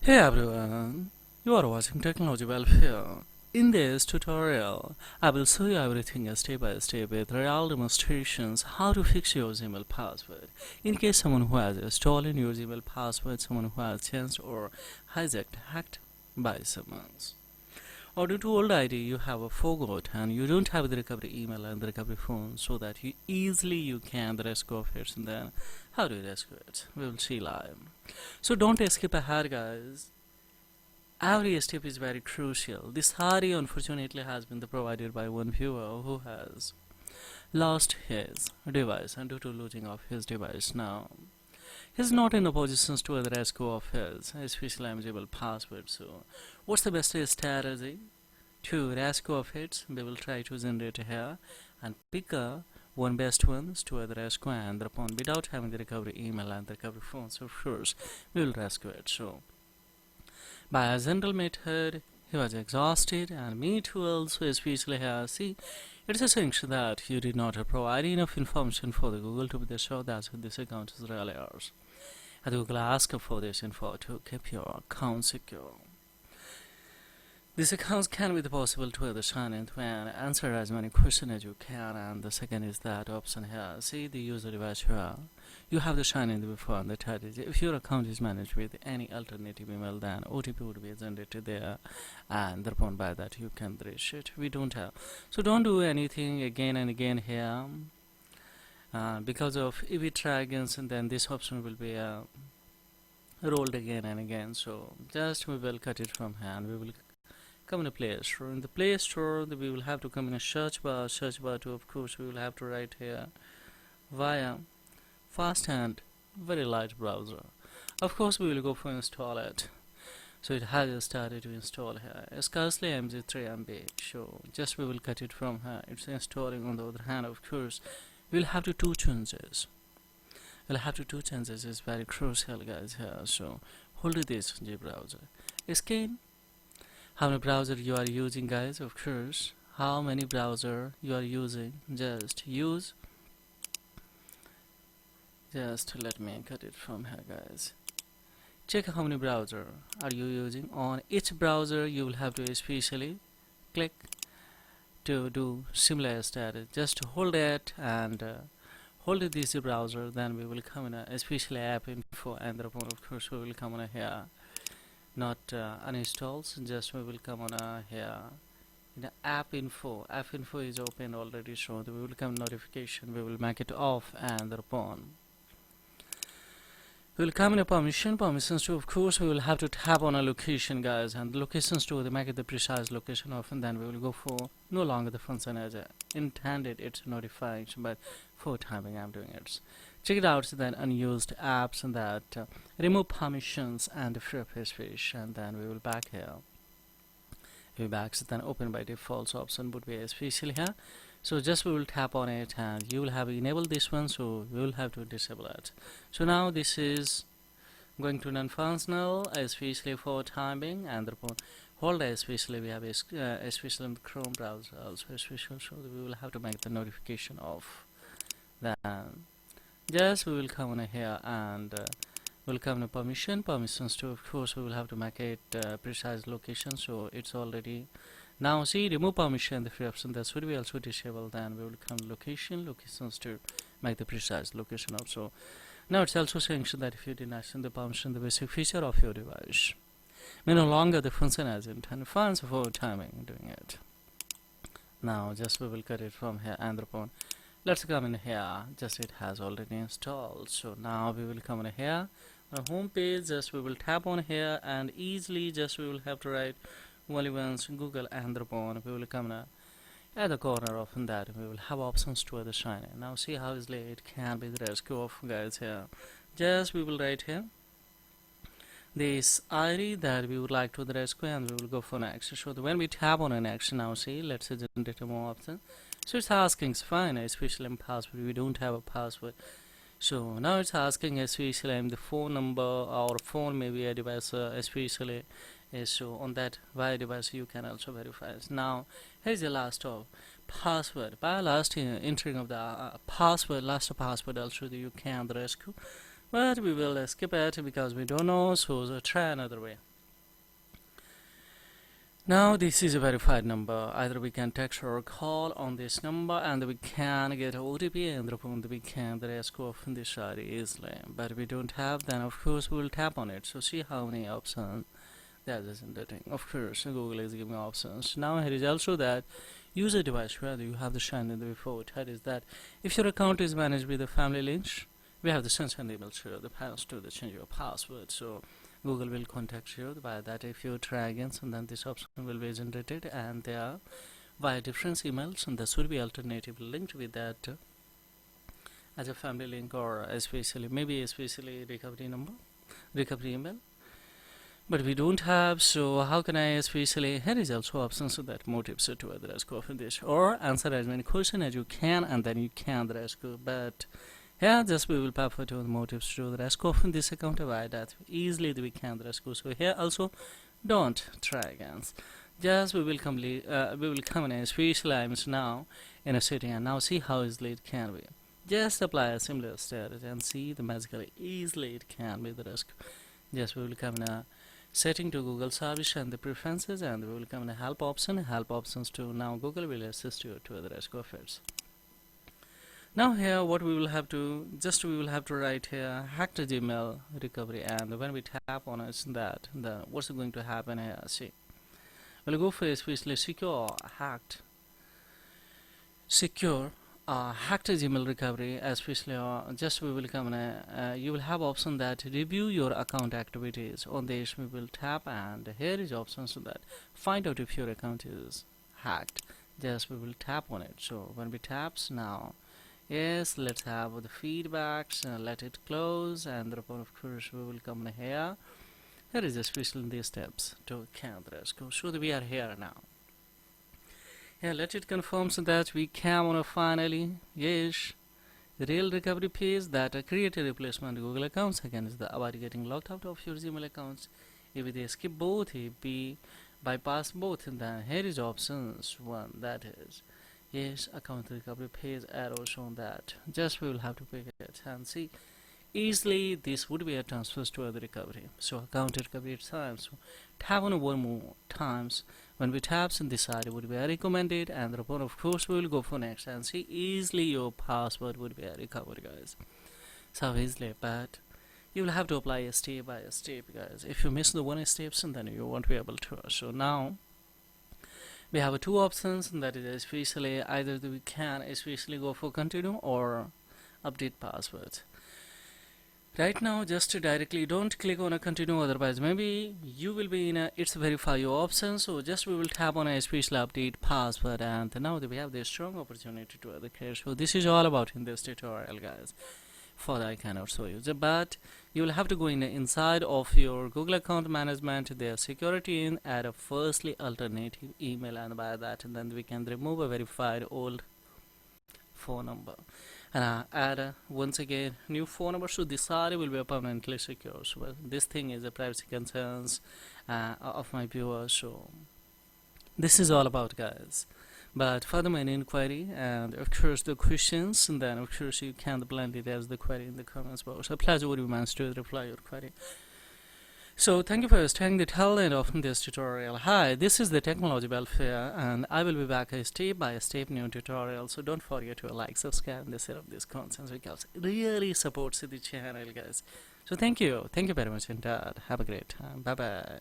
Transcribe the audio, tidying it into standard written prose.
Hey everyone, you are watching Technology Welfare. In this tutorial, I will show you everything step by step with real demonstrations how to fix your Gmail password. In case someone who has stolen your Gmail password, someone who has changed or hijacked, hacked by someone. Or due to old ID you have a forgot and you don't have the recovery email and the recovery phone so that you can the rescue of it, and then how do you rescue it? We will see live. So don't skip ahead guys. Every step is very crucial. This Hari unfortunately has been provided by one viewer who has lost his device, and due to losing of his device now he's not in a position to the rescue of his especially mgable password. So what's the best strategy to rescue of it? We will try to generate here and pick a one best ones to the rescue, and upon without having the recovery email and the recovery phone, so first we will rescue it. So by a general method, he was exhausted, and me too also, especially here. See, it's a thing that you did not provide enough information for the Google to be sure that this account is really yours. And Google asks for this info to keep your account secure. This account can be possible to sign in and answer as many questions as you can, and the second is that option here. See the user device here. You have to sign in before, and the third is if your account is managed with any alternative email, then OTP would be generated there, and upon by that you can reach it. We don't have, so don't do anything again and again here, because of if we try again, and then this option will be rolled again and again. So just we will cut it from here, and we will come in a Play Store. In the Play Store, we will have to come in a search bar. Search bar too, of course, we will have to write here via fast and very light browser. Of course, we will go for install it. So it has started to install here. Scarcely mg3 MB. So just we will cut it from here. It's installing. On the other hand, of course, we'll have to two changes. We'll have to two changes. It's very crucial, guys. Here. So hold this G browser. Scan. How many browser you are using, guys? Of course, how many browser you are using? Just let me cut it from here, guys. Check how many browser are you using. On each browser you will have to especially click to do similar status. Just hold it and hold this browser, then we will come in a especially app info, and upon of course we will come on here, not uninstalls, just we will come on here in the app info. App info is open already, so we will come notification, we will make it off, and upon we will come in a permissions to, of course we will have to tap on a location, guys, and the locations to make it the precise location of, and then we will go for no longer the function as intended, it's notifying, but for timing I'm doing it. Check it out, then unused apps, and that remove permissions and free space, and then we will back here. We back, so then open by default option would be especially here. So just we will tap on it, and you will have enabled this one, so we will have to disable it. So now this is going to non-functional, especially for timing, and upon hold especially we have especially in the Chrome browser also especially, so we will have to make the notification off. Then just we will come on here, and we'll come to permissions to, of course we will have to make it precise location, so it's already now. See, remove permission, the free option that should be also disabled, then we will come to locations to make the precise location of. So now it's also saying that if you deny the permission, the basic feature of your device may no longer the function as intended. Fine, so for timing doing it. Now just we will cut it from here, and upon let's come in here, just it has already installed. So now we will come in here on home page, just we will tap on here, and easily just we will have to write only once Google, and upon we will come at the corner of that we will have options to the sign in. Now see how easily it can be the rescue of, guys. Here just we will write here this ID that we would like to the rescue, and we will go for next. So when we tap on an next, now see, let's say generate more option. So it's asking fine, especially in password, we don't have a password. So now it's asking especially the phone number or phone, maybe a device especially is, so on that via device you can also verify. Now here's the last of password. By last entering of the password, last password also you can rescue, but we will skip it because we don't know, so try another way. Now this is a verified number. Either we can text or call on this number and we can get OTP and upon we can the rest go off in this side easily. But we don't have, then of course we will tap on it. So see how many options that isn't the thing. Of course Google is giving options. Now here is also that user device whether you have the shine in the before. That is that if your account is managed with the family links, we have the sunshine able to the pass to the change your password. So Google will contact you by that if you try again, and then this option will be generated and they are via different emails, and this will be alternative linked with that as a family link or especially maybe especially recovery number, recovery email. But we don't have, so how can I especially, here is also options so that motives to address go for this or answer as many questions as you can and then you can address go. But here just we will prefer to the motives to the rest of this account by that easily we can the rest go. So here also don't try again. Just we will complete we will come in a special items now in a setting and now see how easily it can be. Just apply a similar strategy and see the magically easily it can be the rest. Just we will come in a setting to Google service and the preferences and we will come in a help options to now Google will assist you to the rest of it. Now here what we will have to we will have to write here hacked Gmail recovery, and when we tap on it that what's going to happen here, see we'll go for especially secure hacked Gmail recovery, especially just we will come in you will have option that review your account activities. On this we will tap and here is option so that find out if your account is hacked. Just we will tap on it. So when we taps now, yes, let's have the feedbacks and let it close, and thereupon of course we will come here. Here is a special in these steps to cameras go. So that we are here now. Yeah, let it confirm so that we can on finally, yes, the real recovery page that create a replacement Google accounts again is the about getting logged out of your Gmail accounts. If they skip both, if we bypass both, then here is options one, that is yes, account recovery page arrow shown that just we will have to pick it and see easily this would be a transfer to other recovery. So account recovery times, so tap on one more times. When we taps in this side it would be recommended, and thereupon of course we will go for next and see easily your password would be recovered, guys. So easily, but you will have to apply a step by step, guys. If you miss the one steps and then you won't be able to. So now we have two options, and that is especially either we can especially go for continue or update password. Right now just directly don't click on a continue, otherwise maybe you will be in a it's verify your option. So just we will tap on a special update password, and now we have the strong opportunity to other cache. So this is all about in this tutorial, guys. Further I cannot show you, but you will have to go in inside of your Google account management, their security in, add a firstly alternative email, and by that and then we can remove a verified old phone number and add once again new phone number. So this area will be permanently secure. So this thing is a privacy concerns of my viewers. So this is all about, guys. But further main inquiry and of course the questions, and then of course you can blindly raise the query in the comments box. A pleasure would be mine to reply your query. So thank you for staying the tail end of this tutorial. Hi, this is the Technology Welfare, and I will be back a step by step new tutorial. So don't forget to like, subscribe, and share of this content because it really supports the channel, guys. So thank you very much, and have a great time. Bye bye.